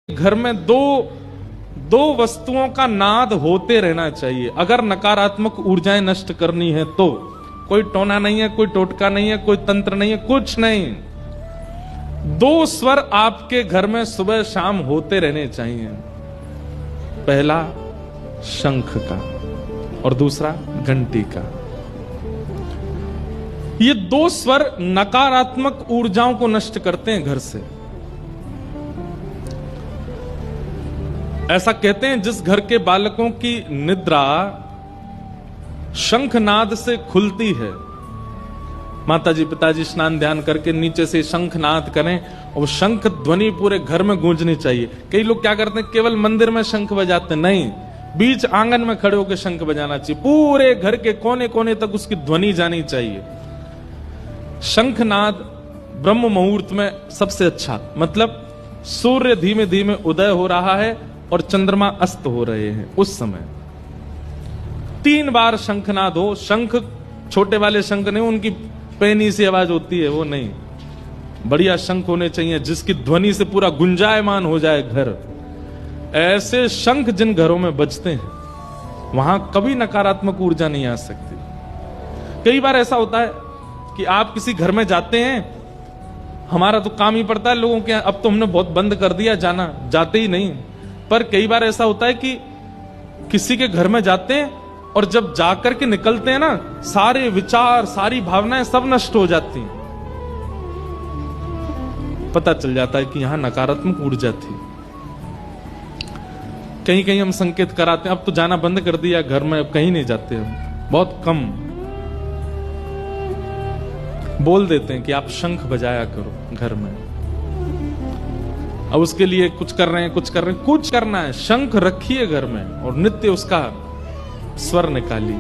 घर में दो वस्तुओं का नाद होते रहना चाहिए। अगर नकारात्मक ऊर्जाएं नष्ट करनी है तो कोई टोना नहीं है, कोई टोटका नहीं है, कोई तंत्र नहीं है, कुछ नहीं। दो स्वर आपके घर में सुबह शाम होते रहने चाहिए। पहला शंख का और दूसरा घंटी का। ये दो स्वर नकारात्मक ऊर्जाओं को नष्ट करते हैं घर से। ऐसा कहते हैं जिस घर के बालकों की निद्रा शंखनाद से खुलती है, माताजी पिताजी स्नान ध्यान करके नीचे से शंखनाद करें और शंख ध्वनि पूरे घर में गूंजनी चाहिए। कई लोग क्या करते हैं, केवल मंदिर में शंख बजाते, नहीं, बीच आंगन में खड़े होकर शंख बजाना चाहिए। पूरे घर के कोने कोने तक उसकी ध्वनि जानी चाहिए। शंखनाद ब्रह्म मुहूर्त में सबसे अच्छा, मतलब सूर्य धीमे धीमे उदय हो रहा है और चंद्रमा अस्त हो रहे हैं, उस समय 3 बार शंखनाद हो। शंख छोटे वाले शंख नहीं, उनकी पैनी सी आवाज होती है, वो नहीं, बढ़िया शंख होने चाहिए जिसकी ध्वनि से पूरा गुंजायमान हो जाए घर। ऐसे शंख जिन घरों में बजते हैं वहां कभी नकारात्मक ऊर्जा नहीं आ सकती। कई बार ऐसा होता है कि आप किसी घर में जाते हैं, हमारा तो काम ही पड़ता है लोगों के, अब तो हमने बहुत बंद कर दिया जाना, जाते ही नहीं। पर कई बार ऐसा होता है कि किसी के घर में जाते हैं और जब जाकर के निकलते हैं ना, सारे विचार सारी भावनाएं सब नष्ट हो जाती हैं। पता चल जाता है कि यहां नकारात्मक ऊर्जा थी। कहीं कहीं हम संकेत कराते हैं, अब तो जाना बंद कर दिया घर में, अब कहीं नहीं जाते हम, बहुत कम बोल देते हैं कि आप शंख बजाया करो घर में। अब उसके लिए कुछ कर रहे हैं, कुछ करना है, शंख रखिए घर में और नित्य उसका स्वर निकालिए।